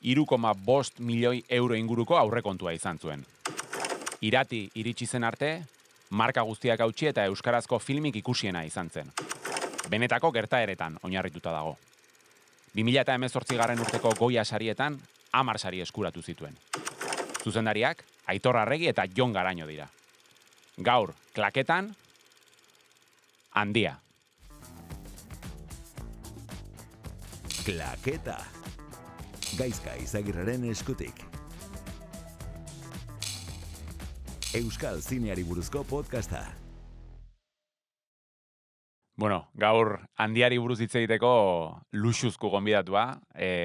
3,5 milioi euro inguruko aurrekontua izan zuen. Irati iritsi zen arte, marka guztiak hautsi eta euskarazko filmik ikusiena izan zen. Benetako gertaeretan oinarrituta dago. 2018 urteko Goya sarietan 10 sari eskuratu zituen. Zuzendariak Aitor Arregi eta Jon Garaño dira. Gaur, klaketan, Handia. Klaketa. Gaizka Izagirreren eskutik. Euskal zineari buruzko podcasta. Bueno, gaur Handiari buruz hitz egiteko luxuzko gonbidatua,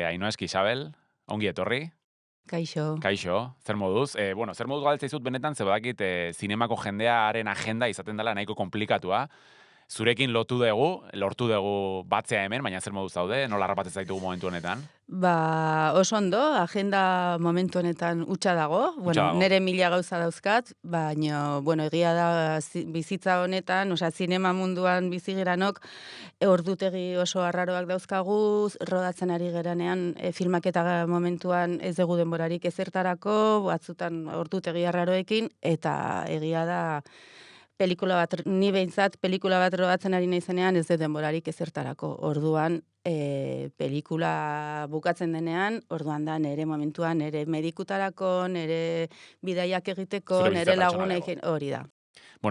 Ainhoa Eskizabel, ongi etorri. Kaixo. Kaixo, zer moduz? Zer moduz galtzea izut benetan, ze badakit zinemako jendearen agenda izaten dela nahiko komplikatua. Zurekin lortu dugu batzea hemen, baina zer moduz zaude, nola harrapatzen zaitugu momentu honetan? Oso ondo, agenda momentu honetan utxa dago. Nere 1000 gauza dauzkat, baina, egia da bizitza honetan, zinema munduan bizigeranok, ordutegi oso arraroak dauzkagu, rodatzen ari geranean, filmaketa momentuan ez dugu denborarik ezertarako, batzutan ordutegi arraroekin, eta egia da, ni behintzat, pelikula bat rodatzen ari naizenean ez dut denborarik ezertarako. Orduan, pelikula bukatzen denean, orduan da nere momentuan, nere medikutarako, nere bidaiak egiteko, nere lagunekin, hori da.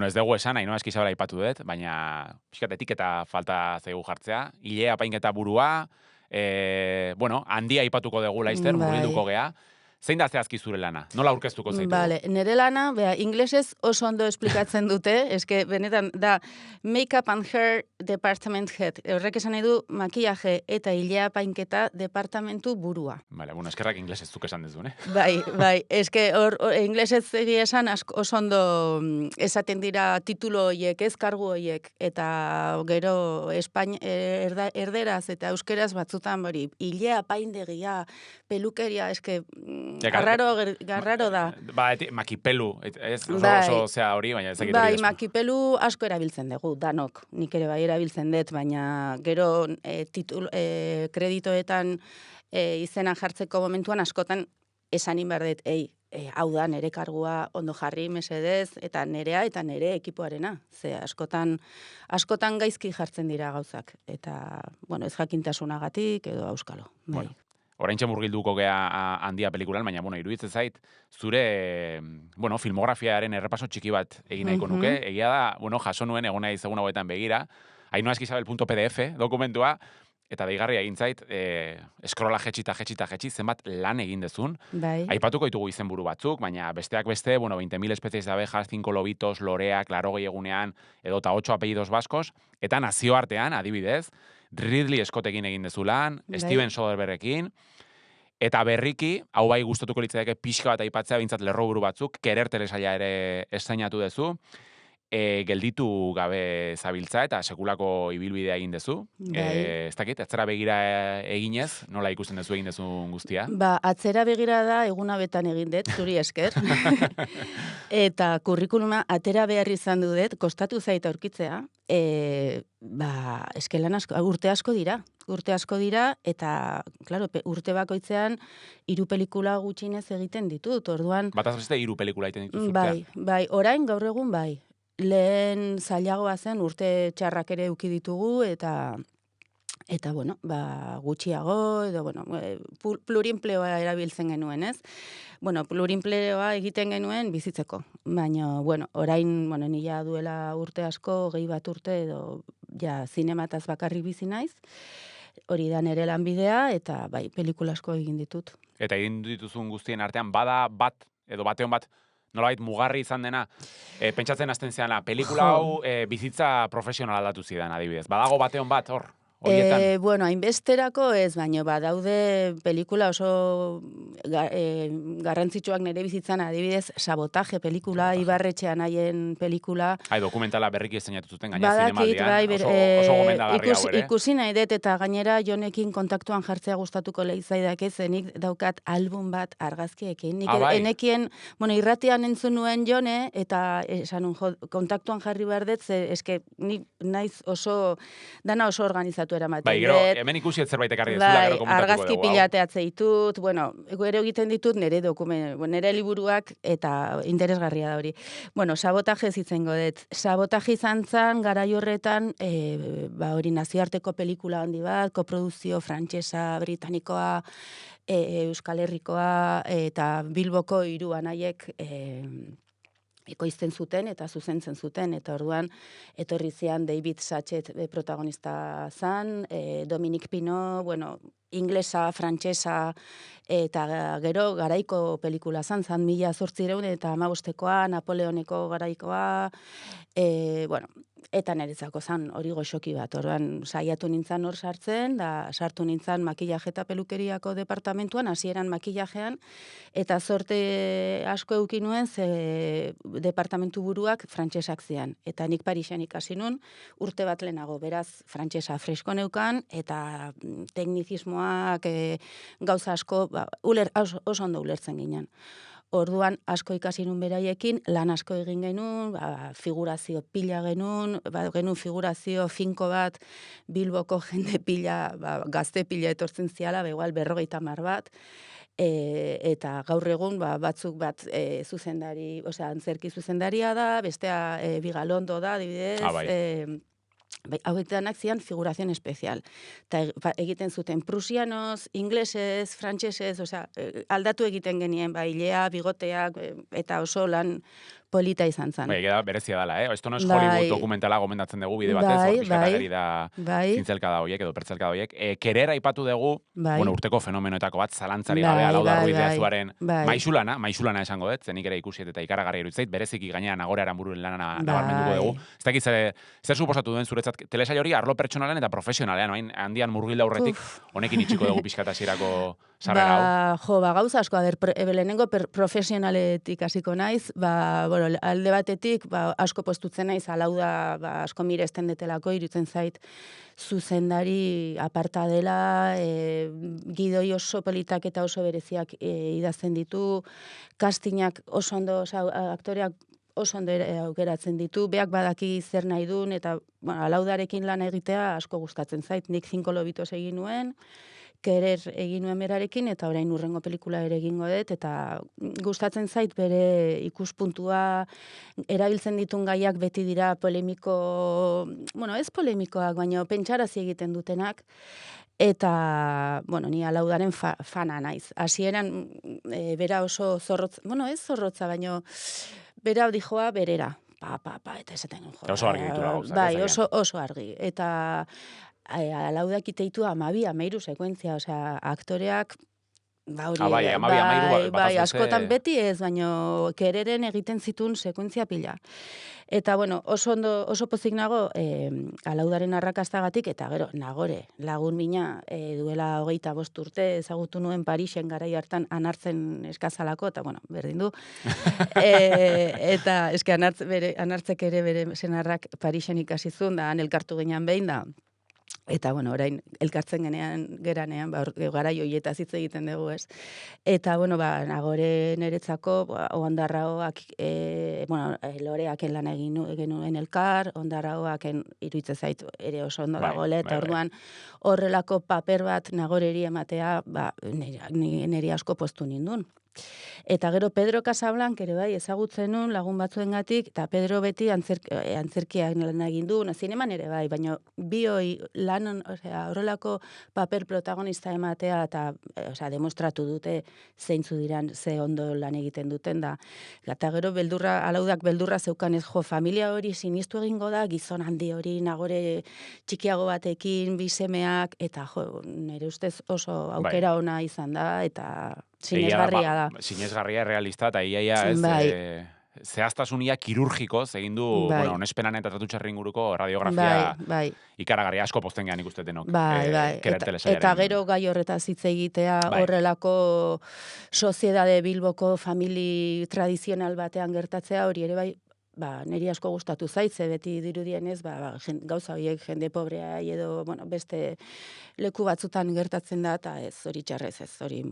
Ez dugu esan, Ainhoa Eskizabel aipatu dut, baina pixkat etiketa falta zaigu jartzea. Ile apainketa burua, Handia aipatuko dugu laizter, murgilduko gea. Zein da zehazki zure lana? Nola aurkeztuko zaitu? Nere lana, inglesez oso ondo esplikatzen dute, eske benetan da Makeup and Hair Department Head. Horrek esan nahi du makillaje eta ilea painketa departamentu burua. Eskerrak inglesez zuk esan dezu, ne? Bai, eske inglesez egia esan oso ondo esaten dira titulo horiek, ez kargu horiek, eta gero erderaz eta euskeraz batzutan hori, ilea paindegia, pelukeria, eske garraro da. Makipelu, ez oso zea hori, baina ezakit hori despo. Makipelu asko erabiltzen dugu, danok. Nik ere bai erabiltzen dut, baina gero kreditoetan izena jartzeko momentuan askotan esanin behar dut, hau da, nere kargua ondo jarri mesedez, eta nerea eta nere ekipoarena. Ze askotan gaizki jartzen dira gauzak. Eta, ez jakintasunagatik edo auskalo. Oraintxe murgilduko gea Handia pelikulan, baina, iruditzen zait, zure, filmografiaren errepaso txiki bat egin nahiko nuke. Egia da, jaso nuen egon nahi zegoen hauetan begira, ainhoaeskizabel.pdf dokumentua, eta deigarria egin zait, eskrola jetxi, zenbat lan egin dezun. Aipatuko ditugu izenburu batzuk, baina besteak beste, 20.000 especies de abejas, 5 lobitos, loreak, 80 egunean, edota 8 apellidos baskos, eta nazioartean, adibidez, Ridley Scottekin egin dezu lan, Steven Soderberghekin, eta berriki, hau bai gustatuko litzateke pixka bat aipatzea, bintzat lerroburu batzuk, Kerer telesaila ere estrainatu dezu, gelditu gabe zabiltza eta sekulako ibilbidea egin dezu. Ez dakit, atzera begira eginez, nola ikusten dezu egin dezun guztia? Atzera begira da eguna betan egin dut, zuri esker. Eta kurrikuluma atera behar izan dut, kostatu zaita aurkitzea, eskelan urte asko dira, eta, klaro, urte bakoitzean 3 pelikula gutxinez egiten ditut, orduan... Bataz beste 3 pelikula egiten ditut. Bai, orain gaur egun bai. Lehen zailagoa zen urte txarrak ere eduki ditugu, eta gutxiago, edo, plurinpleoa erabiltzen genuen, ez? Plurinpleoa egiten genuen bizitzeko. Baina, orain, nila duela urte asko, 20 urte, edo, zinemataz bakarrik bizi naiz, hori da nere lanbidea, eta bai, pelikula asko egin ditut. Eta egin dituzun guztien artean, bada bat, edo bateon bat, nolabait mugarri izan dena, pentsatzen hasten zeana, pelikula hau bizitza profesional aldatu zidan, adibidez. Badago bateon bat, hor? Hainbesterako ez, baino badaude pelikula oso garrantzitsuak nire bizitzan, adibidez, Sabotaje pelikula, Ibarretxean haien pelikula. Dokumentala berriki estrenatu zuten, gaina zinemaldian, oso gomendagarri hau ere. Ikusi nahi dut, eta gainera Jonekin kontaktuan jartzea gustatuko leitzaidak ez, zenik daukat album bat argazkiekin. Enekien, irratian entzun nuen Jone, eta esan kontaktuan jarri behar dut, eske nik naiz dana oso organizatu foto eramaten Bai, gero, hemen ikusi zerbait ekarri dezula, bai, gero komentatuko dugu. argazki pilateatze ditut, bueno, gero egiten ditut nire liburuak eta interesgarria da hori. Bueno, sabotaje izango dut. Sabotaje izan zen, garai horretan, hori nazioarteko pelikula handi bat, koproduzio frantsesa, britanikoa, Euskal Herrikoa, eta Bilboko hiru anaiek ekoizten zuten eta zuzentzen zuten, eta orduan etorri zian David Sachet protagonista zan, Dominic Pino, bueno, inglesa, frantsesa, eta gero garaiko pelikula zan 1815 Napoleoneko garaikoa, bueno, eta niretzako zan hori goxoki bat. Orduan saiatu nintzen hor sartzen, da sartu nintzen makillaje eta pelukeriako departamentuan, hasieran makillajean, eta zorte asko eduki nuen ze departamentu buruak frantsesak zian. Eta nik Parisen ikasi nun, urte bat lehenago, beraz frantsesa fresko neukan, eta teknizismoak gauza asko, oso ondo ulertzen ginen. Orduan asko ikasi nun beraiekin, lan asko egin genuen, figurazio pila genuen, genuen figurazio finko bat, Bilboko jende pila, gazte pila etortzen ziala, igual 50 bat, eta gaur egun batzuk bat zuzendari, antzerki zuzendaria da, bestea Bigalondo da, adibidez, hauek danak zian figuración especial. Eta egiten zuten prusianos, inglesez, frantsesez, aldatu egiten genien, ilea, bigoteak, eta oso lan polita izan zen. Berezia dela, Esto no es Hollywood dokumentala gomendatzen dugu bide batez, pixkatageri da zintzelkada horiek edo pertzelkada horiek. Kerer aipatu dugu, urteko fenomenoetako bat, zalantzari gabe, Alauda Ruiz de Azuaren maixulana esango dut, zenik ere ikusiet eta ikaragarri iruditzait, bereziki gainean Nagore Aranburuen lana nabarmenduko dugu. Ez dakit zer suposatu duen zuretzat, telesail hori arlo pertsonalean eta profesionalean, handian murgilda aurretik, honekin itxiko dugu pixkatasierako sarrera hau. Gauza asko, lehenengo profesionaletik hasiko naiz, alde batetik, asko postutzen naiz, Alauda asko miresten detelako, irutzen zait, zuzendari aparta dela, gidoi oso politak eta oso bereziak idazten ditu, castingak oso ondo, aktoreak oso ondo aukeratzen ditu, beak badaki zer nahi duen, eta Alaudarekin lan egitea asko gustatzen zait, nik 5 lobitos egin nuen, Kerer egin nuen berarekin, eta orain urrengo pelikula ere egingo dut, eta gustatzen zait bere ikuspuntua, erabiltzen ditun gaiak beti dira polemiko, ez polemikoak, baina pentsarazi egiten dutenak, eta, ni Alaudaren fana naiz. Hasieran bera oso zorrotza, ez zorrotza, baina bera dijoa berera, eta esaten jo. Oso argi ditu gauzak. Bai, oso argi, eta Alaudak iteitu 12-13 sekuentzia, aktoreak, askotan beti ez, baina Kereren egiten zituen sekuentzia pila. Eta, oso pozik nago Alaudaren arrakastagatik, eta gero, Nagore, lagun mina, duela 25 urte ezagutu nuen Parisen garai hartan anartzen eskazalako, eta, berdin du. Eta, eske anartzek ere bere senarrak Parisen ikasi zuen, da, han elkartu ginean behin da. Eta, orain, elkartzen geranean, garai hoietaz hitz egiten dugu, ez. Eta, Nagore niretzako, Ondarraoak, Loreak lan egin genuen elkar, Ondarraoak iruditzen zait ere oso ondo dagoela, eta orduan horrelako paper bat Nagoreri ematea, niri asko postu nindun. Eta gero Pedro Casablanc ere bai ezagutzen nun lagun batzuengatik, eta Pedro beti antzerkiak lan egin du, zineman ere bai, baina bioi lan horrelako paper protagonista ematea, eta demostratu dute zeintzu diran, ze ondo lan egiten duten da. Eta gero Alaudak beldurra zeukanez, familia hori sinistu egingo da, gizon handi hori, Nagore txikiago batekin, bisemeak, eta nire ustez oso aukera ona izan da, eta sinesgarria da. Sinesgarria, realista, eta iaia ez, zehaztasunia kirurgikoz egin du, onespenan eta tratutxarri inguruko radiografia ikaragarria asko pozten gehan ikustetenok. Eta gero gai horretaz hitz egitea horrelako soziedade Bilboko famili tradizional batean gertatzea, hori ere bai, niri asko gustatu zaitze, beti dirudienez, gauza horiek jende pobrea edo, beste leku batzutan gertatzen da, eta ez hori txarrez ez, hori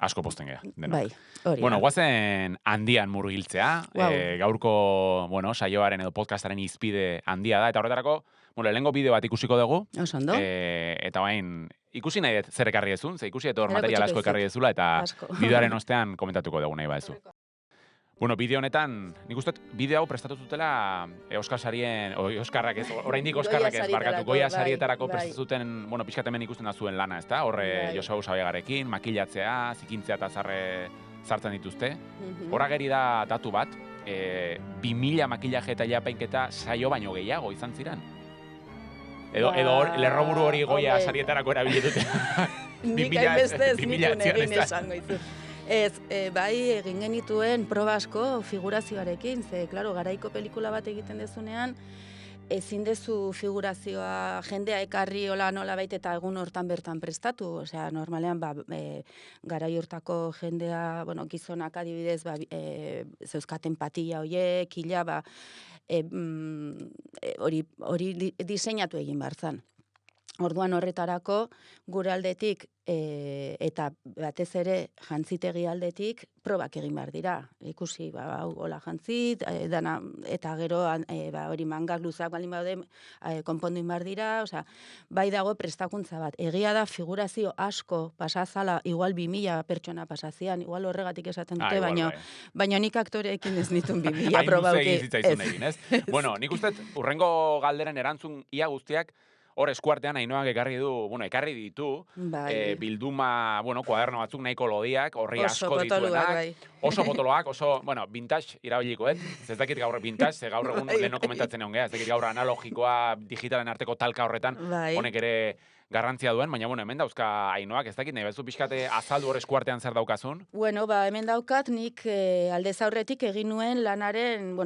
asko posten geha, denok. Bai, hori. Guazen handian murgiltzea, gaurko, saioaren edo podcastaren izpide handia da, eta horretarako, Bueno, lehenengo bideo bat ikusiko dugu. Oso ondo. Eta bain, ikusi nahi dut zer ekarri dezun, ze ikusi dut hor material asko ekarri dezula, eta bideoaren ostean komentatuko dugu nahi badezu. Bueno, bideo honetan, nik uste bideo hau prestatu zutela Oskar sarien, Oskarrak ez, oraindik Oskarrak ez, barkatu, Goya sarietarako prestatu zuten, bueno, pixkat hemen ikusten da zuen lana, ezta? Horre Joseba Usabiagarekin, makilatzea, zikintzea eta sartzen dituzte. Horra geri da datu bat, 2000 makillaje eta japainketa saio baino gehiago izan ziren. Edo lerroburu hori Goya sarietarako erabili dute. Nik hainbeste ez nituen egin esango izun. Ez, bai egin genituen proba asko figurazioarekin, ze, klaro, garaiko pelikula bat egiten dezunean, ezin dezu figurazioa jendea ekarri hola nola baita eta egun hortan bertan prestatu. Osea, normalean, garai hortako jendea, bueno, gizonak adibidez, zeuzkaten patilla hoiek, hila, hori diseinatu egin barzan. Orduan horretarako gure aldetik eta batez ere jantzitegi aldetik probak egin behar dira. Ikusi, hola jantzit, dana, eta gero hori mangak luzak baldin baude konpondu behar dira, osea, bai dago prestakuntza bat. Egia da figurazio asko pasazala, igual 2000 pertsona pasazian, igual horregatik esaten dute, baina nik aktoreekin ez nitun 2000 probauki. Hain luze egin zitzaizun egin, ez? Bueno, nik uste urrengo galderen erantzun ia guztiak, hor eskuartean Ainoak ekarri ditu, bilduma, kuaderno batzuk nahiko lodiak, horri asko dituenak. Oso potoloak, oso, vintage irabiliko, ez dakit gaur vintage, ze gaur egun leheno komentatzen egon geha, ez dakit gaur analogikoa, digitalen arteko talka horretan, honek ere garrantzia duen, baina, hemen dauzka Ainoak, ez dakit, nahi bezu pixkate azaldu hor eskuartean zer daukazun? Bueno, hemen daukat nik aldez aurretik egin nuen lanaren,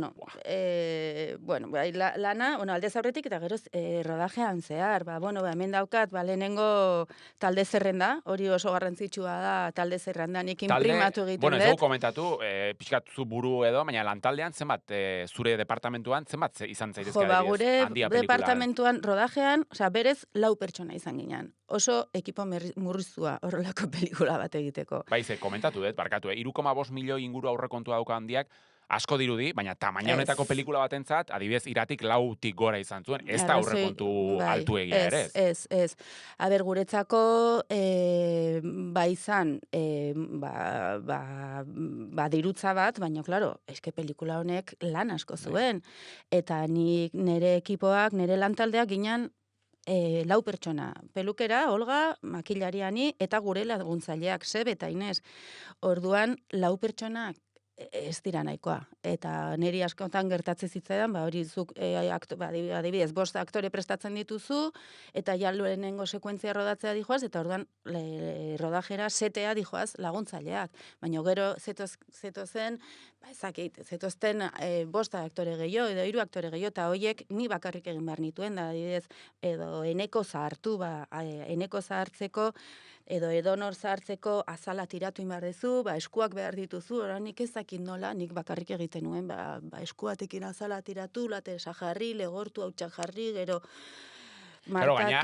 lana, aldez aurretik eta geroz rodajean zehar, hemen daukat, lehenengo talde zerrenda, hori oso garrantzitsua da talde zerrenda, nik imprimatu egiten dut. Bueno, ez dugu komentatu, pixkat zu buru edo, baina lantaldean, zenbat, zure departamentuan, zenbat izan zaitezke adibidez, gure handia pelikula? departamentuan rodajean, berez, 4 pertsona izan ginen. Oso ekipo murriztua horrelako pelikula bat egiteko. Ze komentatu dut, barkatu, 3,5 milioi inguru aurrekontua dauka handiak, asko dirudi, baina tamaina honetako pelikula batentzat, adibidez, Iratik 4tik gora izan zuen, ez da aurrekontu altu egia ere. Ez. Guretzako, izan, dirutza bat, baina, klaro, eske pelikula honek lan asko zuen. Eta nire ekipoak, nire lantaldeak ginen, 4 pertsona, pelukera, Olga, makillariani, eta gure laguntzaileak, Sebe eta Inez. Orduan, 4 pertsonak ez dira nahikoa. Eta niri askotan gertatzen zitzaidan, hori zuk, adibidez, 5 aktore prestatzen dituzu, eta ja lehenengo sekuentzia rodatzea dijoaz, eta orduan rodajera 7 dijoaz laguntzaileak. Baina gero zetozen, zetozten 5 aktore gehiago, edo 3 aktore gehiago, eta horiek ni bakarrik egin behar nituen, da adibidez, edo eneko zahartu, eneko zahartzeko, edo edonor zahartzeko azala tiratu inbar dezu, eskuak behar dituzu, nik ez dakit nola, nik bakarrik egiten nuen, eskuatekin azala tiratu, late jarri, legortu, hautsak jarri, gero markatu. Gaina,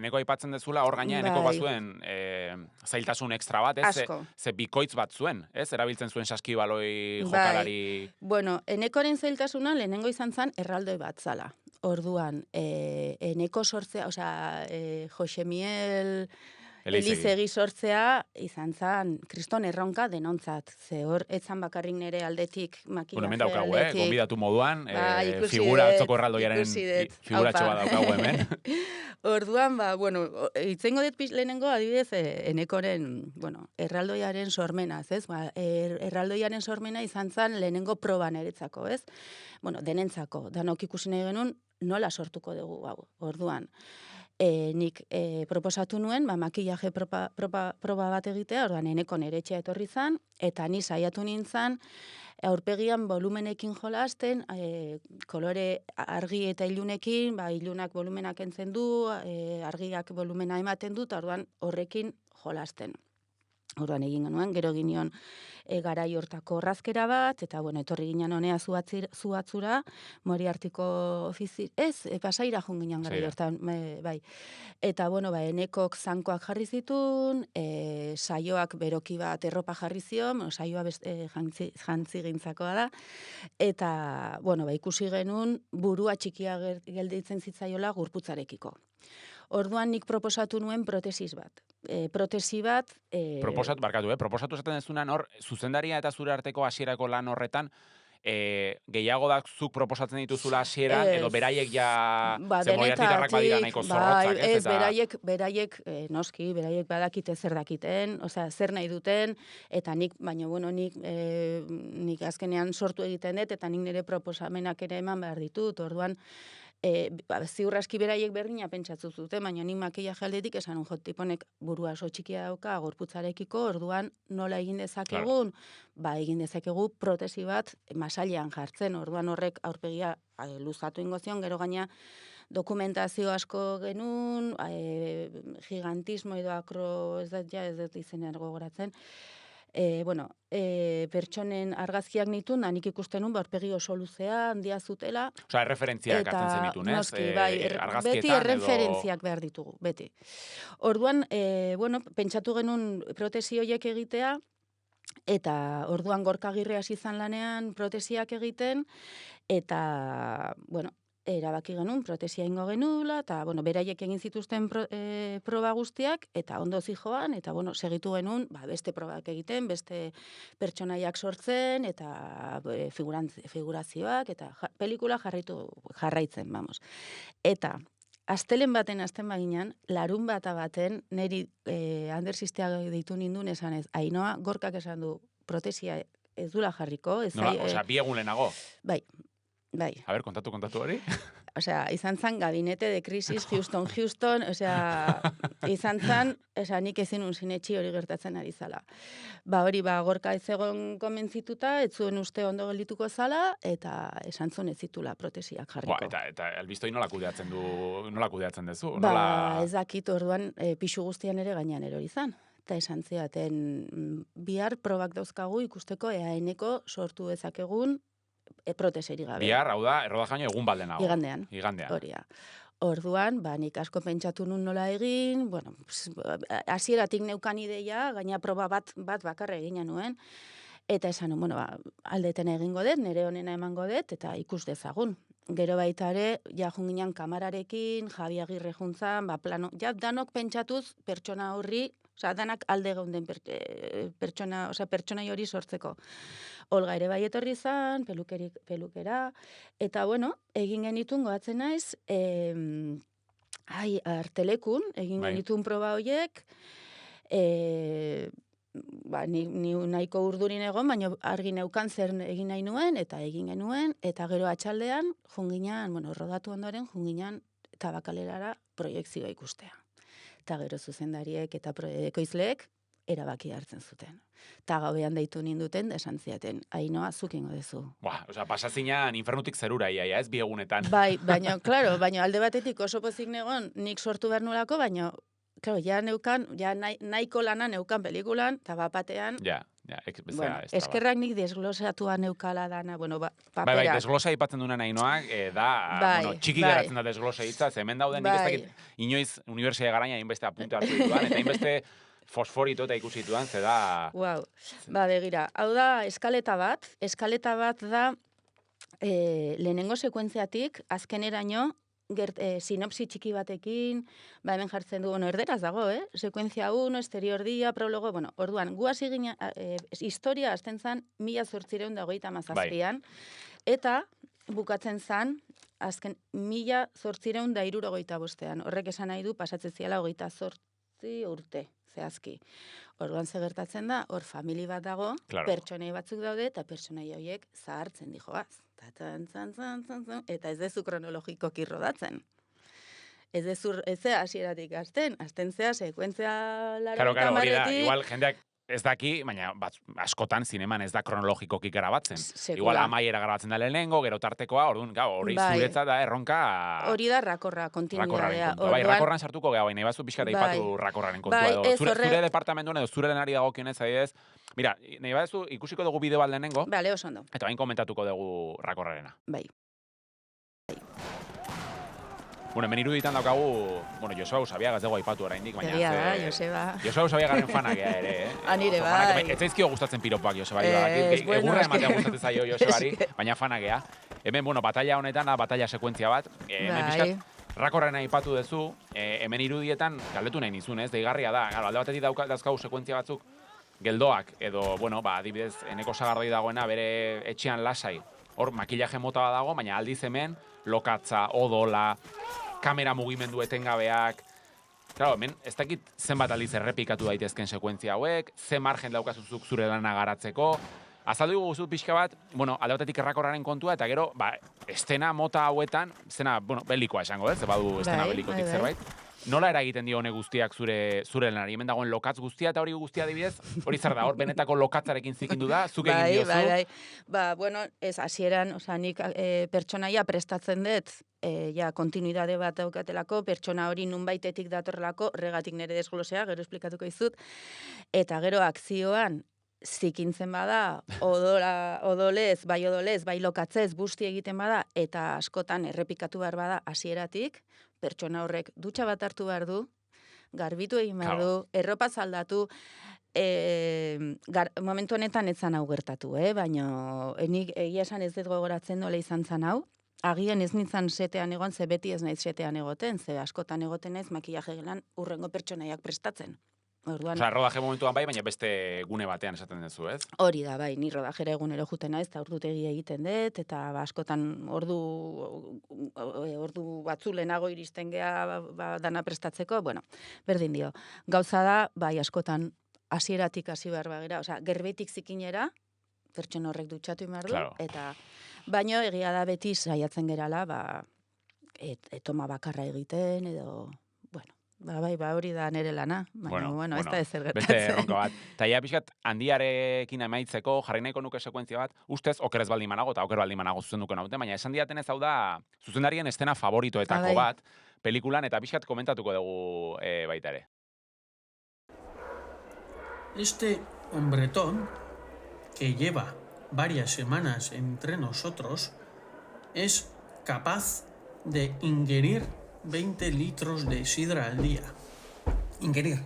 eneko aipatzen dezula, hor gaina eneko bazuen zailtasun ekstra bat, ez? Ze bikoitz bat zuen, ez? Erabiltzen zuen saskibaloi jokalari... Bueno, enekoren zailtasuna lehenengo izan zen erraldoi bat zala. Orduan, eneko sortzea, Josemiel... Elizegi sortzea izan zen kriston erronka denontzat. Ze hor, etzan bakarrik nire aldetik makillaje hemen daukagu, gonbidatu moduan, figura atzoko erraldoiaren figuratxo bat daukagu hemen. Orduan, itzengo dut lehenengo adibidez enekoren, erraldoiaren sormenaz, ez? Erraldoiaren sormena izan zen lehenengo proban eretzako, ez? Denentzako, danok ikusi nahi genuen nola sortuko dugu, orduan. Nik proposatu nuen, makillaje proba bat egitea, orduan eneko nire etxea etorri zan, eta ni saiatu nintzen, aurpegian volumenekin jolasten, kolore argi eta ilunekin, ilunak volumenak entzen du, argiak volumena ematen dut, orduan horrekin jolasten. Orduan egin genuen, gero ginion garai hortako razkera bat, eta etorri ginen honea zuatzura, Moriartiko ofizi... Pasaira joan ginen gara hortan, bai. Eta, enekok zankoak jarri zitun, saioak beroki bat erropa jarri zion, saioa jantzi gintzakoa da, eta, bueno, ikusi genuen burua txikia gelditzen zitzaiola gorputzarekiko. Orduan nik proposatu nuen protesis bat. Protesi bat... proposatu esaten dezunan hor, zuzendaria eta zure arteko hasierako lan horretan, gehiago da zuk proposatzen dituzula hasieran, edo beraiek ja Moriartytarrak badira nahiko zorrotzak, ez? Beraiek, noski, beraiek badakite zer dakiten, osea, zer nahi duten, eta nik, baina, bueno, nik azkenean sortu egiten dut, eta nik nire proposamenak ere eman behar ditut, orduan, ziur aski beraiek berdina pentsatzu zuten, baina nik makillaje aldetik esan tiponek burua oso txikia dauka gorputzarekiko, orduan nola egin dezakegun, egin dezakegu protesi bat masailean jartzen, orduan horrek aurpegia luzatu ingo zion, gero gaina dokumentazio asko genuen, gigantismo edo ez dut izenean gogoratzen, pertsonen argazkiak nitun, nik ikusten nun, aurpegi oso luzea, handia zutela. Osea, erreferentziak hartzen zenitun, ez? Noski, beti erreferentziak behar ditugu, beti. Orduan, pentsatu genuen protesi horiek egitea, eta orduan Gorka Agirre hasi izan lanean protesiak egiten, eta, erabaki genuen, protesia ingo genuela, eta, beraiek egin zituzten proba guztiak, eta ondo zijoan, eta, segitu genuen, beste probak egiten, beste pertsonaiak sortzen, eta figurazioak, eta pelikula jarraitzen, vamos. Eta, astelen baten hasten baginan, larun baten, niri Andersistea deitu nindun esan ez, Ainoa, Gorkak esan du, protesia ez dula jarriko. Osea, bi egun lehenago. Bai. A ver, kontatu hori. Osea, izan zan gabinete de crisis, Houston, osea, izan zan, nik ezin sinetxi hori gertatzen ari zala. Gorka ez egon komentzituta, ez zuen uste ondo geldituko zala, eta esan zuen ez zitula protesiak jarriko. Eta albistoi nola kudeatzen duzu? Ez dakit orduan pixu guztian ere gainean erori izan. Eta esan ziaten, bihar probak dauzkagu ikusteko eaeneko sortu ezakegun proteseri gabe. Bihar, hau da, errodajaino egun baldenago. Igandean. Horia. Orduan, nik asko pentsatu nun nola egin, hasieratik neukan ideia, gaina proba bat bakarra egina nuen, eta esan nun, aldeten egingo dut, nire honena emango dut, eta ikus dezagun. Gero baita ere, junginan kamararekin, Javi Agirre juntzan, plano, danok pentsatuz pertsona horri, danak alde geunden pertsonai hori sortzeko. Olga ere bai etorri izan, pelukera, eta egin genitun goatzen naiz, Artelekun, egin genitun proba horiek, ni nahiko urdurin egon, baina argi neukan zer egin nahi nuen, eta egin genuen, eta gero atxaldean, junginan, rodatu ondoren, junginan Tabakalerara proiektzioa ikustea. Eta gero zuzendariek eta ekoizleek erabaki hartzen zuten. Eta gauean deitu ninduten, esan ziaten, Ainoa, zuk ingo dezu. Osea, pasazinan infernutik zerura ia, ez bi egunetan. Baina alde batetik oso pozik negon, nik sortu behar nulako, baina, nahiko lana neukan pelikulan, eta batean, eskerrak nik desglosatua neukala dana, papera. Desglosa ipatzen duna Ainoak, txiki geratzen da desglosa hitza, hemen dauden nik ez dakit, inoiz unibertsitate garaina hainbeste apunte hartu dituan, eta hainbeste fosforito eta ikusi dituan, da... Begira, hau da eskaleta bat da lehenengo sekuentziatik, azkeneraino, sinopsi txiki batekin, hemen jartzen du, erderaz dago, sekuentzia 1, exterior dia, prologo, orduan, gu hasi ginen, historia hasten zan 1837an, eta bukatzen zan, azken 1865an, horrek esan nahi du, pasatzen ziala 28 urte, zehazki. Orduan gertatzen da, hor famili bat dago, pertsonei batzuk daude, eta pertsonei horiek zahartzen dijoaz. Eta ez dezu kronologikoki rodatzen. Ez zea hasieratik azten zea, sekuentzia Claro, hori da, igual jendeak ez daki, baina askotan zineman ez da kronologikoki grabatzen. Igual amaiera grabatzen da lehenengo, gero tartekoa, orduan, hori zuretzat da erronka... Hori da rakorra, kontinuidadea. Rakorran sartuko geha, nahi bazu pixka daipatu rakorraren kontua. Zure departamentuan edo zure denari dagokionez, adidez, mira, nahi bazu ikusiko dugu bideo bat lehenengo, bale, oso ondo. Eta bain komentatuko dugu rakorrarena. Bai. Bueno, hemen iruditan daukagu, bueno, Joseba Usabiaga ez dago aipatu oraindik, baina... Egia da, Joseba. Joseba Usabiagaren fanak ere, Nire bai. Ez zaizkio gustatzen piropak Josebari, bueno, egurra ematea gustatzen zaio Josebari, baina fanakea. Hemen, bueno, batalla honetan, batalla sekuentzia bat, hemen pixkat, rakorren aipatu duzu, hemen irudietan, galdetu nahi nizun, ez, deigarria da, alde batetik dauzkagu sekuentzia batzuk, geldoak, edo, bueno, adibidez, eneko sagardoi dagoena, bere etxean lasai, hor, makillaje mota bat dago, baina aldiz hemen, lokatza, odola, kamera mugimendu etengabeak. Claro, hemen, ez dakit zenbat aldiz errepikatu daitezken sekuentzia hauek, ze margen daukazuzuk zure lana garatzeko. Azaldu guzu pixka bat, bueno, alde batetik errakorraren kontua, eta gero, estena mota hauetan, estena, bueno, belikoa esango, ez? Badu estena belikotik zerbait. Nola eragiten dio hone guztiak zure lanari? Hemen dagoen lokatz guztia eta hori guztia adibidez, hori zer da, hor benetako lokatzarekin zikindu da, zuk egin diozu? Bueno, ez hasieran, nik pertsonaia prestatzen dut, kontinuidade bat daukatelako, pertsona hori nunbaitetik datorrelako, regatik nire desglosea, gero esplikatuko izut, eta gero akzioan, zikintzen bada, odolez, bai lokatzez, busti egiten bada, eta askotan errepikatu behar bada hasieratik, pertsona horrek dutxa bat hartu behar du, garbitu egin behar du, erropa zaldatu, momentu honetan ez zan hau gertatu, baina enik egia esan ez dut gogoratzen nola izan zan hau, agian ez nintzen setean egon, ze beti ez naiz setean egoten, ze askotan egoten ez makillaje gelan urrengo pertsonaiak prestatzen. Osa, rodaje momentuan bai, baina beste gune batean esaten duzu, ez? Hori da, bai, ni rodajera egunero juten naiz, eta ordutegi egiten dut, eta askotan ordu batzu lehenago iristen gea dana prestatzeko, bueno, berdin dio. Gauza da, bai, askotan hasieratik hasi behar bagera, osea, gerbetik zikinera, pertson horrek dutxatu behar du, eta baino egia da beti saiatzen gerala, etoma bakarra egiten, edo... Bai, hori da nere lana, baina, ez da ezer gertatzen. Beste erronka bat. Ta ja pixkat, handiarekin amaitzeko, jarri nahiko nuke sekuentzia bat, ustez, oker ez baldin manago, eta oker baldin manago zuzenduko naute, baina esan diaten ez hau da, zuzendarien estena favoritoetako bat, pelikulan, eta pixkat komentatuko dugu baita ere. Este hombretón, que lleva varias semanas entre nosotros, es capaz de ingerir 20 litros de sidra al día. Ingerir.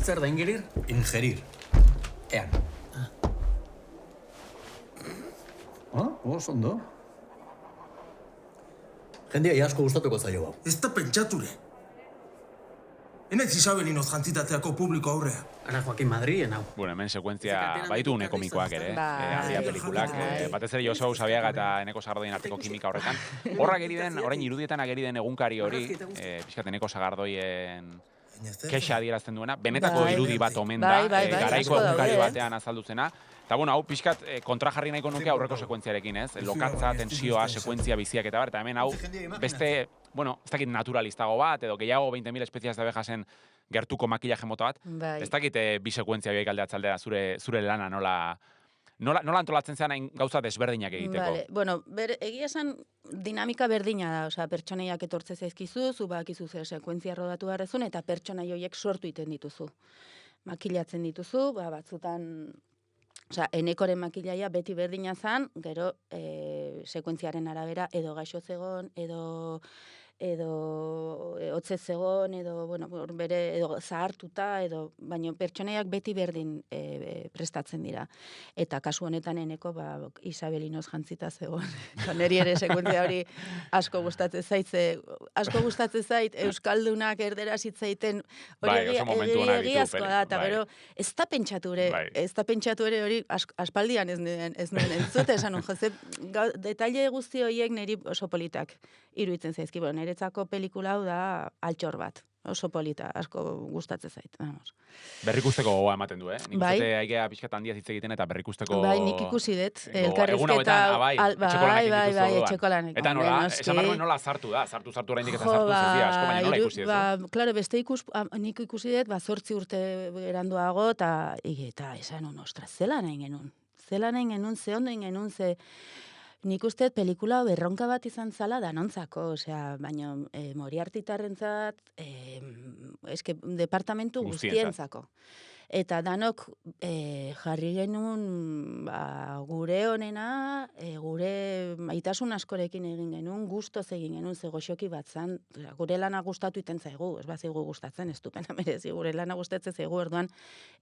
Zer da ingerir? Ingerir. Ean. Ondo. Jendia asko gustatuko zaio hau. Ez da pentsature. Enaiz Isabelinoz jantzitateako publiko aurrea. Ana Joaquin Madrien hau. Bueno, hemen sekuentzia baitu une komikoak ere, handia pelikulak. Batez ere Joseba Usabiaga eta Eneko Sagardoien arteko kimika horretan. Horra ageri den, orain irudietan ageri den egunkari hori, pixkat Eneko Sagardoien kexa adierazten duena, benetako irudi bat omen da, garaiko egunkari batean azaldu zena. Eta, bueno, hau pixkat kontrajarri nahiko nuke aurreko sekuentziarekin, ez? Lokatza, tensioa, sekuentzia biziak eta bar, eta hemen hau beste, bueno, ez dakit naturalistago bat, edo gehiago 20.000 espezias de abejasen gertuko makillaje mota bat. Ez dakit bi sekuentzia biak aldeatzaldea zure lana nola antolatzen zean gauza desberdinak egiteko. Bueno, egia esan dinamika berdina da, osea, pertsonaiak etortze zaizkizu, zu bakizu zer sekuentzia rodatu beharrezun, eta pertsonai horiek sortu iten dituzu. Makillatzen dituzu, batzutan... Osea, Enekoren makillaia beti berdina zan, gero sekuentziaren arabera edo gaixo zegon, edo hotzez zegon, edo, bueno, bere, edo zahartuta, edo, baina pertsonaiak beti berdin prestatzen dira. Eta kasu honetan Eneko, Isabelinoz jantzita zegon. Neri ere sekuentzia hori asko gustatzen zait, Euskaldunak erderaz hitzaiten, hori egiazkoa da, eta gero, ez da pentsatu ere hori aspaldian ez nuen entzute, esan un, Jose, detaile guzti horiek niri oso politak iruditzen zaizki, niretzako pelikula hau da altxor bat, oso polita, asko gustatzen zait. Berrikusteko gogoa ematen du, Nik uste aikea pixkat handia hitz egiten eta berrikusteko... Bai, nik ikusi dut, elkarrizketa... etxeko lanekin. Eta nola, esan barruen nola zartu da, zartu oraindik eta zartu zezia, asko, baina nola ikusi duzu? Klaro, nik ikusi dut, 8 urte eranduago, eta esan ostras, zela nahi genuen, ze ondo genuen, ze... Nik uste pelikula berronka bat izan zala danontzako, osea, baina Moriartitarrentzat, departamentu guztientzako. Eta danok jarri genuen gure honena, gure maitasun askorekin egin genuen, gustoz egin genuen, ze goxoki bat zan, gure lana gustatu iten zaigu, ez bazigu gustatzen, ez dupena merezi, gure lana gustatzen zaigu, orduan,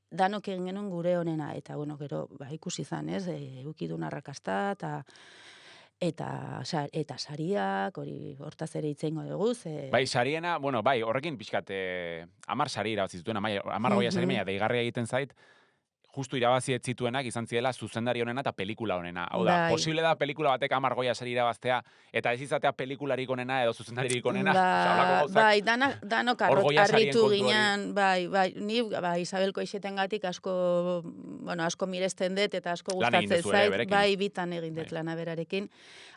danok egin genuen gure honena, eta bueno, gero, ikusi zan, ez, eukidun arrakasta, eta sariak, hori hortaz ere itzeingo dugu, ze... Bai, sariena, bueno, bai, horrekin pixkat, 10 sari irabazi zituen, 10 goia sari, baina deigarria egiten zait, justu irabazi ez zituenak izan ziela zuzendari honena eta pelikula honena. Hau da, posible da pelikula batek 10 goia sari irabaztea, eta ez izatea pelikularik honena edo zuzendaririk honena. Bai, danok harritu ginen, bai, ni Isabel Koixetengatik asko miresten dut eta asko gustatzen zait, bai, bitan egin dut lana berarekin,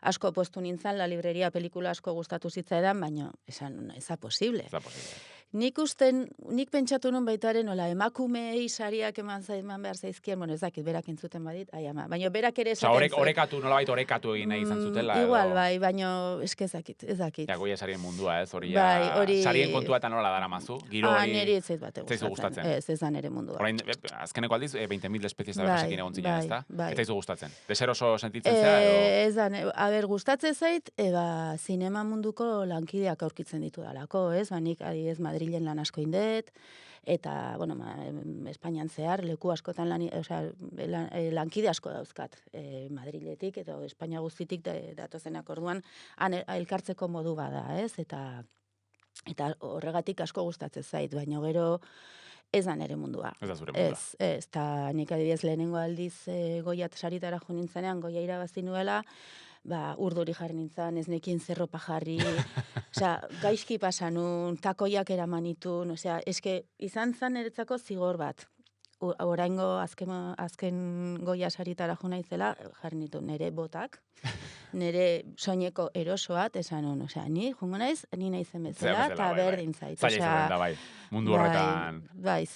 asko postu nintzen, La Libreria pelikula asko gustatu zitzaidan, baina esan, ez da posible. Nik pentsatu nun baitaren, emakumeei sariak eman behar zaizkien, bueno, ez dakit, berak entzuten badit, baina berak ere esaten zuen. Orekatu, nolabait orekatu egin nahi izan zutela. Igual, bai, baina eske ez dakit. Ja, goia sarien mundua, ez, hori sarien kontua eta nola daramazu, giro hori... Neri ez zait bate gustatzen. Ez da nere mundua. Orain, azkeneko aldiz, 20.000 espeziesta berresekin egon zinen, ez da? Ez zaizu gustatzen. Deseroso sentitzen zera, edo? Ez da, gustatzen zait, zinema munduko lankideak aurkitzen ditu dalako, ez? Nik adibidez Madrilen lan asko indet, eta, bueno, Espainian zehar, leku askotan lankide asko dauzkat, Madriletik, eta Espainia guztitik datozenak orduan, elkartzeko modu bada, ez? Eta horregatik asko gustatzen zait, baina gero ez da nere mundua. Ez da zure mundua. Ez, eta nik adibidez lehenengo aldiz Goiat saritara jo nintzenean, Goia irabazi nuela, urduri jarri nintzen, ez nekin zerropa jarri, gaizki pasanun, takoiak eramanitun, eske izan zen eretzako zigor bat. Oraingo azken Goia saritara jo naizela, jarri nitu nere botak, nere soineko erosoat, esan hon, ni jungo naiz, ni naizen bezala, eta berdin zait. Zaila izan da, bai, mundu horretan. Bai,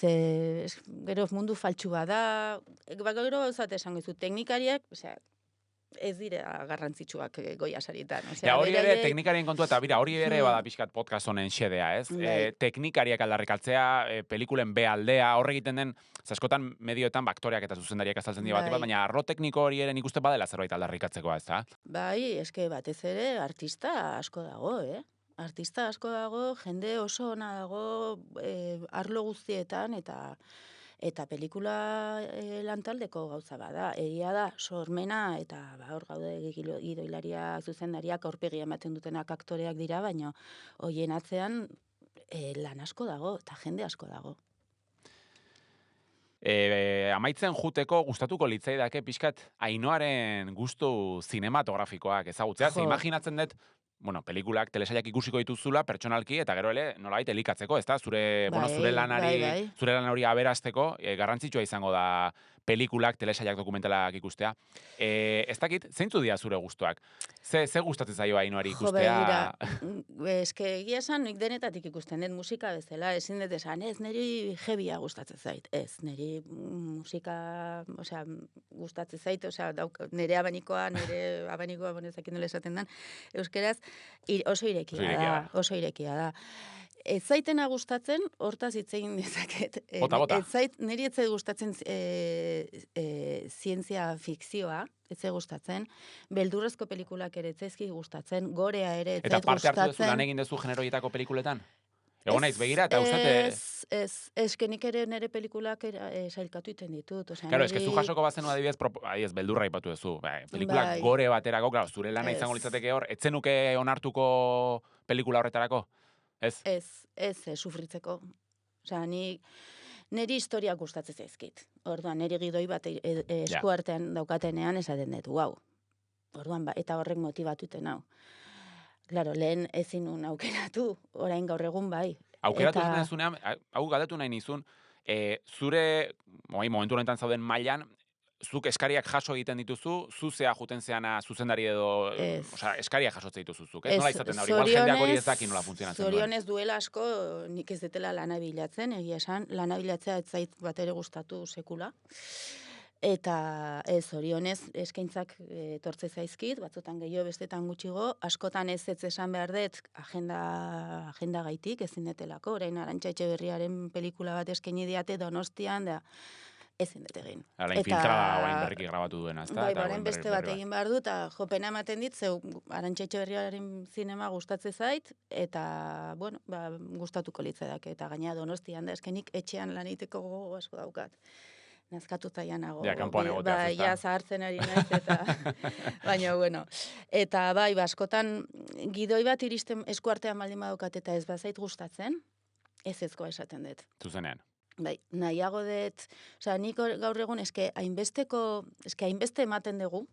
gero mundu faltsua da, gero gauzat esango izu, teknikariak, ez dira garrantzitsuak Goia saritan. Hori ere, teknikarien kontua, eta hori ere bada pixkat podcast honen xedea, ez? Teknikariak aldarrikatzea, pelikulen B aldea, horre egiten den, askotan medioetan aktoreak eta zuzendariak azaltzen dira bat, baina arlo tekniko hori ere nik uste badela zerbait aldarrikatzekoa, ez da? Bai, eske batez ere artista asko dago, Artista asko dago, jende oso ona dago, arlo guztietan, eta pelikula lantaldeko gauza bada. Egia da, sormena, eta hor gaude gidoilaria zuzendariak aurpegia ematen dutenak aktoreak dira, baina hoien atzean lan asko dago, eta jende asko dago. Amaitzen juteko gustatuko litzaidake pixkat Ainhoaren gustu zinematografikoak ezagutzea, ze imaginatzen dut, pelikulak, telesailak ikusiko dituzula pertsonalki, eta gero nolabait elikatzeko, ez da? Zure lan hori aberasteko, garrantzitsua izango da pelikulak, telesailak, dokumentalak ikustea. Ez dakit, zeintzu dira zure gustuak? Ze gustatzen zaio Ainhoari ikustea? Eske egia esan, nik denetatik ikusten dut musika bezala, ezin dut esan, ez, niri jebia gustatzen zait, ez, niri musika, gustatzen zait, nire abanikoa, bonezakin nola esaten den, euskeraz, oso irekia da. Ez zaitena gustatzen, hortaz hitzein dezaket. Bota. Niri ez zait gustatzen zientzia fikzioa, ez zait gustatzen. Beldurrezko pelikulak ere ez zaizki gustatzen, gorea ere ez zait gustatzen. Eta parte hartu duzu lan egin duzu generoietako pelikuletan? Egon naiz, begira, eta ustate... Ez, nik ere nire pelikulak sailkatu iten ditut. Claro, ez zu jasoko bazen adibidez, beldurra ipatu duzu. Pelikulak gore baterako, zure lana izango litzateke hor, etzenuke onartuko pelikula horretarako? Ez, sufritzeko. Niri historia gustatzen zaizkit. Orduan, niri gidoi bat eskuartean daukatenean esaten dut, wow. Orduan, eta horrek motibatuten hau. Claro, lehen ezin nun aukeratu, orain gaur egun bai. Aukeratu zunean, hau galdatu nahi nizun, zure, momentu honetan zauden mailan, zuk eskariak jaso egiten dituzu, zuzea juten zeana zuzendari edo, eskariak jasotzen dituzuzuk, ez? Nola izaten da hori, igual jendeak hori ez daki nola funtzionatzen duen. Zorionez duela asko, nik ez detela lana bilatzen, egia esan, lana bilatzea ez zait bat ere gustatu sekula. Eta ez orionez eskaintzak etortze zaizkit, batzutan gehiago bestetan gutxigo, askotan ez esan behar dut agenda gaitik, ezin detelako, orain Arantxa Etxeberriaren pelikula bat eskaini diate Donostian, da ezin dut egin. Ala infiltrada guain berriki grabatu duena, ezta? Bai, baren beste bat egin behar du, eta jopena ematen dit, zeu Arantxa Etxeberriaren zinema gustatze zait, eta, bueno, gustatuko litzaidake, eta gaina Donostian da eskainik etxean lan egiteko gogo asko daukat. Nazkatuta janago. Ja, kanpoan egoteaz, ezta? Ja, zahartzen ari naiz, eta baina, bueno. Eta bai, askotan gidoi bat iristen eskuartean baldin badukat eta ez bazait gustatzen, ezkoa esaten dut. Zuzenean. Bai, nahiago dut, nik gaur egun hainbeste ematen dugu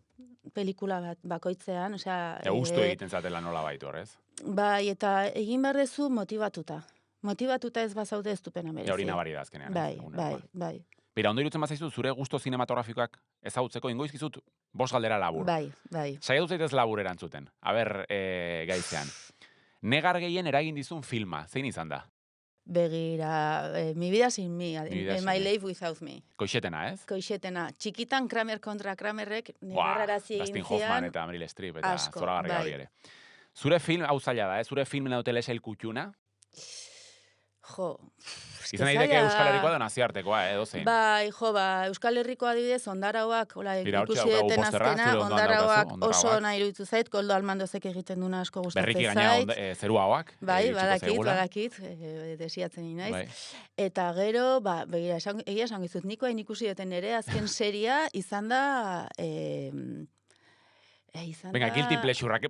pelikula bat bakoitzean, Gustu egiten zatela nola baitu, horrez? Bai, eta egin behar dezu motivatuta. Motivatuta ez bazaude ez dupena merezi. Hori nabari da azkenean. Bai. Bera, ondo irutzen bazaizu, zure gusto zinematografikoak ezagutzeko ingoizkizut 5 galdera labur. Bai. Saiatu zaitez labur erantzuten. Aber, gaizean. Negar gehien eragin dizun filma, zein izan da? Begira, Mi vida sin mi, My life without me. Koixetena, ez? Koixetena. Txikitan Kramer kontra Kramerrek negarrarazi egin Dustin zian. Hoffman eta Meryl Streep eta zoragarria hori ere. Bai. Zure film, hau zaila da, zure film nahi telesail kutxuna? Jo, izan daiteke Euskal Herrikoa da naziartekoa, edo zein? Bai, Euskal Herriko adibidez, Ondarauak, ikusi deten azkena, Ondarauak oso nahi iruditu zait, Koldo Almandozek egiten duna asko gustatzen zait. Berriki gaina zerua hauak. Bai, badakit, desiatzen inaiz. Eta gero, begira, egia esan gizut, niko hain ikusi deten ere, azken seria izan da... Venga, guilty pleasure,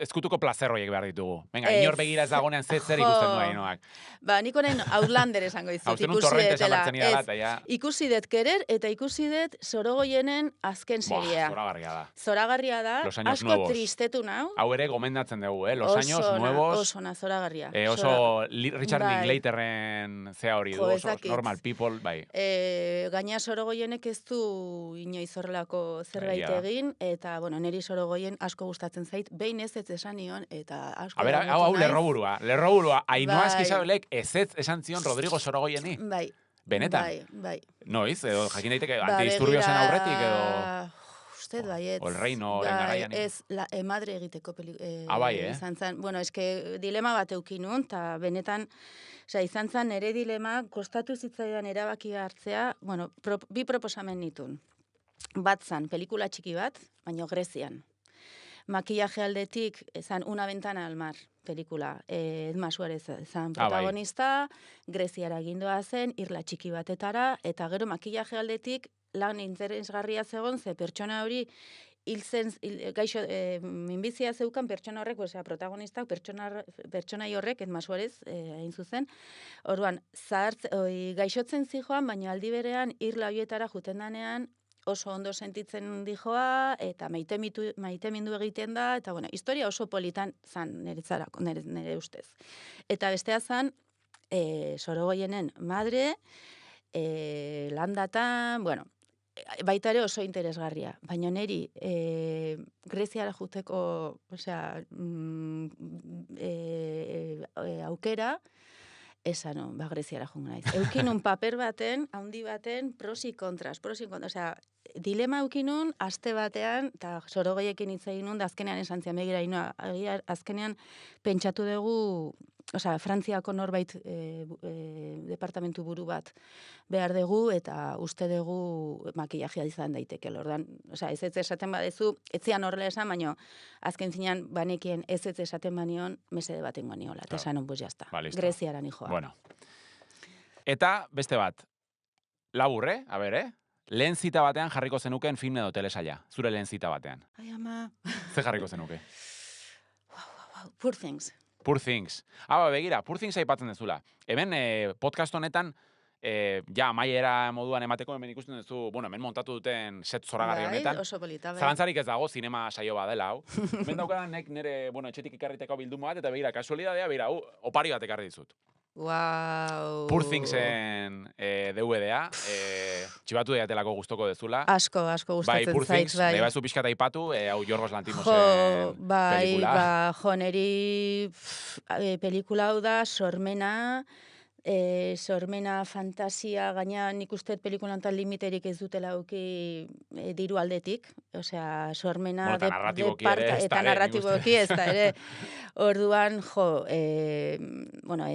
ezkutuko plazerroiek behar ditugu. Venga, inor begira ez dagonean zer ikusten du hainoak. Niko nahin Outlander esango izut, ikusi detela. Ikusi det Kerer eta ikusi det Sorogoienen azken seria. Zoragarria da, asko tristetu nau. Hau ere gomendatzen dugu, Los Años Nuevos. Oso zoragarria. Oso Richard Linklaterren zea hori du, oso Normal People, bai. Gaina Sorogoienek ez du inoiz horrelako zerbait egin, eta, bueno, neri Sorogoien asko gustatzen zait, behin ez esan nion, eta asko... Hau lerroburua. Ainhoa Eskizabelek ez esan zion Rodrigo Sorogoieni? Bai. Benetan? Bai. Noiz, edo jakin daiteke antidisturbiozen aurretik, edo... Usted baiet. O el reino, garaian. Ez, madre egiteko izan zen. Bueno, eske dilema bat eukinun, eta benetan, izan zen nire dilema, kostatu zitzaidan erabaki hartzea, bueno, bi proposamen nitun. Bat zan, pelikula txiki bat, baino Grezian. Makillaje aldetik, zan Una ventana al mar, pelikula. Edma Suarez zan protagonista, Greziara egindoa zen, irla txiki batetara, eta gero makillaje aldetik lan interesgarria zegon, ze pertsona hori gaixo, minbizia zeukan pertsona horrek, protagonistak, pertsonai horrek, Edma Suarez, hain zuzen. Orduan, gaixotzen zijoan, baina aldi berean irla horietara juten danean, oso ondo sentitzen dijoa, eta maitemindu egiten da, eta, bueno, historia oso politan zan nire ustez. Eta bestea zan, Sorogoienen madre, landatan, bueno, baita ere oso interesgarria. Baina niri, Greziara juteko, aukera, esan, Greziara jungo naiz. Eukinun paper baten, haundi baten, pros y contras. Dilema eukinun, aste batean, eta Sorogoiekin hitz egin nun, da azkenean esan zian begira, azkenean pentsatu dugu, Frantziako norbait departamentu buru bat behar dugu, eta uste dugu makillajea izan daiteke. Ordan, ez esaten badezu, etzian horrela esan, baina azken zinean banekien ez esaten banion, mesede baten ganiola, eta esan honbuz jazta. Greziara nijoa. Bueno. Eta beste bat, laburre, lehen zita batean jarriko zenuken film edo telesaila, zure lehen zita batean. Ai, ama. Ze jarriko zenuke? Poor Things. Poor Things. Begira, Poor Things aipatzen dezula. Hemen podcast honetan, amaiera moduan emateko hemen ikusten duzu, hemen montatu duten set zoragarri honetan. Oso polita, bai. Zalantzarik ez dago, zinema saio badela, hau. Hemen daukadan nire, etxetik ikarriteko bildumo bat, eta begira, kasualidadea, opari bat ekarri dizut. Wow. Poor Thingsen DVD-a, txibatu deiatelako gustoko dezula. Asko gustatzen zait, bai. Poor Things, nahi baizu pixkat aipatu, hau Yorgos Lanthimosen pelikula. Neri pelikula hau da, sormena, sormena, fantasia, gaina nik uste pelikulantan limiterik ez dutela auki diru aldetik, osea, sormena Eta narratiboki ere, ez eta narratiboki ez da ere. Orduan, bueno,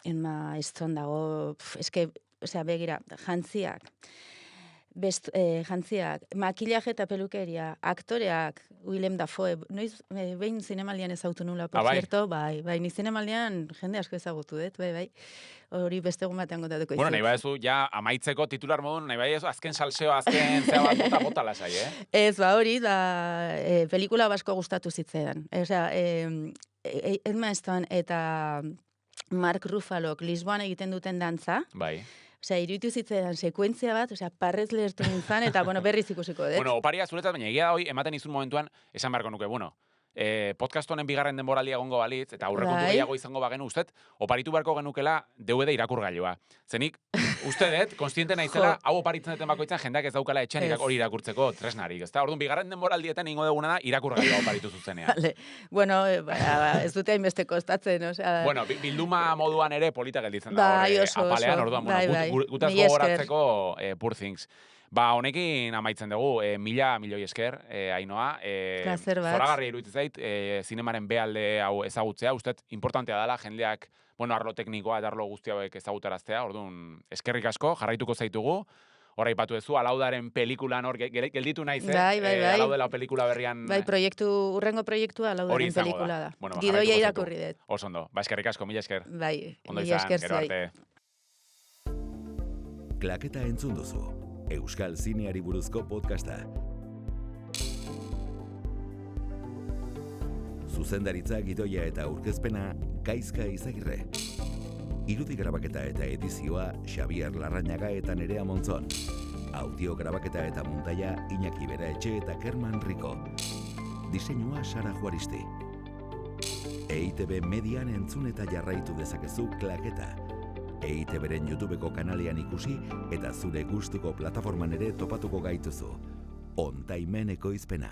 Emma Stone dago, eske, osea, begira, jantziak, jantziak, makillaje eta pelukeria, aktoreak, Willem Dafoe, noiz, behin zinemaldian ezautu nula, por cierto, bai, ni zinemaldian jende asko ezagutu dut, bai, hori beste egun batean kontatuko Bueno, nahi badezu, ja, amaitzeko titular modun, nahi badezu, azken salseo, azken zea bat bota lasai, Ez, hori, da, pelikula basko gustatu zitzaidan. Osea, Emma Stone eta Mark Ruffalok Lisboan egiten duten dantza, bai. Osea, iruditu zitzaidan sekuentzia bat, osea, parrez lehertu nintzen, eta, bueno, berriz ikusiko dut. Bueno, oparia zuretzat, baina egia da hoi, ematen izun momentuan, esan beharko nuke, bueno, podcast honen bigarren denboraldia egongo balitz, eta aurrekontu gehiago izango bagenu ustet, oparitu beharko genukela DVD irakurgailua. Zenik, uste dut, konstiente naizela, hau oparitzen duten bakoitzan, jendeak ez daukala etxean hori irakurtzeko tresnarik, ezta? Orduan, bigarren denboraldietan ingo duguna da irakurgailua oparitu zuzenean. Vale. Bueno, ez dute hainbeste kostatzen, osea... Bueno, bilduma moduan ere polita gelditzen da apalean, orduan, gutaz gogoratzeko Poor Things. Honekin amaitzen dugu, mila milioi esker, Ainoa. Zoragarria iruditzen zait, zinemaren behalde hau ezagutzea, ustez, importantea dela, jendeak, bueno, arlo teknikoa eta arlo guzti hauek ezagutaraztea, orduan, eskerrik asko, jarraituko zaitugu, hor aipatu duzu, Alaudaren pelikulan hor gelditu naiz, Alaudela pelikula berrian... Bai, urrengo proiektua Alaudaren pelikula da. Gidoia irakurri dut. Osondo, eskerrik asko, mila esker. Bai, mila esker zuai. Klaketa entzun duzu. Euskal Zineari buruzko podcasta. Zuzendaritza, gidoia eta aurkezpena Gaizka Izagirre. Irudi grabaketa eta edizioa Xabier Larrañaga eta Nerea Montzon. Audio grabaketa eta muntaia Iñaki Beraetxe eta Kerman Rico. Diseinua Sara Juaristi. EITB Median entzun eta jarraitu dezakezu Klaketa. EITBren YouTubeko kanalean ikusi eta zure gustuko plataforman ere topatuko gaituzu. Ontaimen ekoizpena.